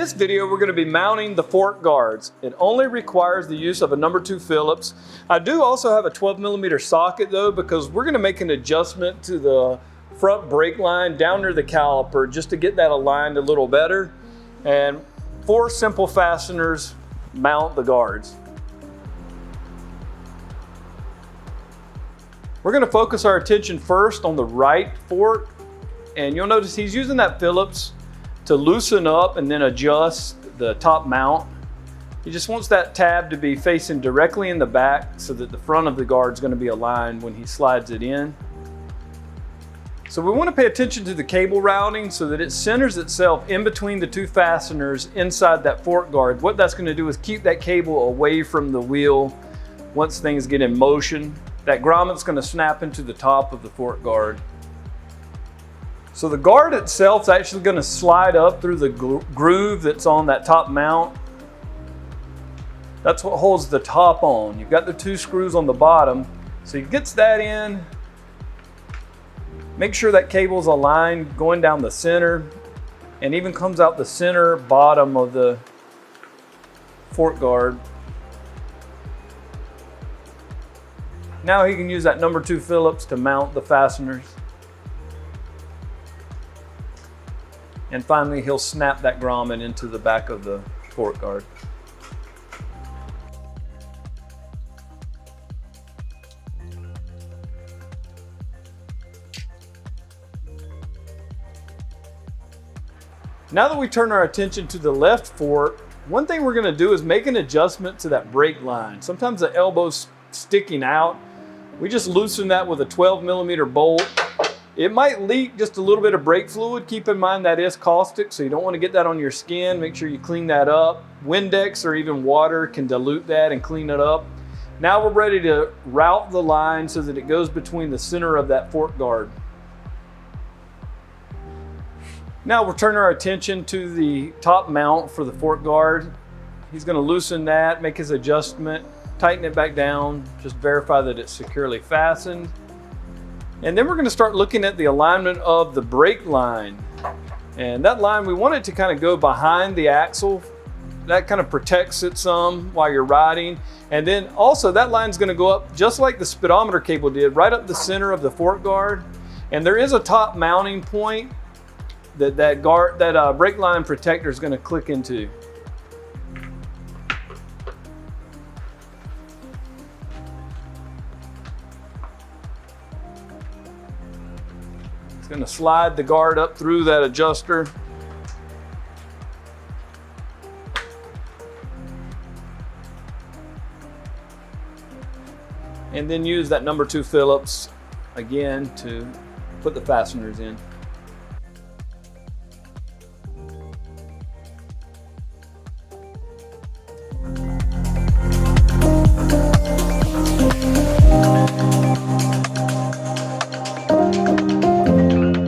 this video, we're going to be mounting the fork guards. It only requires the use of a number 2 Phillips. I do also have a 12mm socket though, because we're going to make an adjustment to the front brake line down near the caliper just to get that aligned a little better. And 4 simple fasteners mount the guards. We're going to focus our attention first on the right fork, and you'll notice he's using that Phillips to loosen up and then adjust the top mount. He just wants that tab to be facing directly in the back so that the front of the guard is going to be aligned when he slides it in. So we want to pay attention to the cable routing so that it centers itself in between the 2 fasteners inside that fork guard. What that's going to do is keep that cable away from the wheel once things get in motion. That grommet's going to snap into the top of the fork guard. So the guard itself is actually going to slide up through the groove that's on that top mount. That's what holds the top on. You've got the 2 screws on the bottom. So he gets that in. Make sure that cable's aligned going down the center and even comes out the center bottom of the fork guard. Now he can use that number 2 Phillips to mount the fasteners. And finally, he'll snap that grommet into the back of the fork guard. Now that we turn our attention to the left fork, one thing we're going to do is make an adjustment to that brake line. Sometimes the elbow's sticking out. We just loosen that with a 12mm bolt. It might leak just a little bit of brake fluid. Keep in mind that is caustic, so you don't want to get that on your skin. Make sure you clean that up. Windex or even water can dilute that and clean it up. Now we're ready to route the line so that it goes between the center of that fork guard. Now we'll turn our attention to the top mount for the fork guard. He's going to loosen that, make his adjustment, tighten it back down, just verify that it's securely fastened. And then we're going to start looking at the alignment of the brake line. And that line, we want it to kind of go behind the axle. That kind of protects it some while you're riding. And then also that line's going to go up just like the speedometer cable did, right up the center of the fork guard. And there is a top mounting point that brake line protector is going to click into. It's going to slide the guard up through that adjuster. And then use that number 2 Phillips again to put the fasteners in.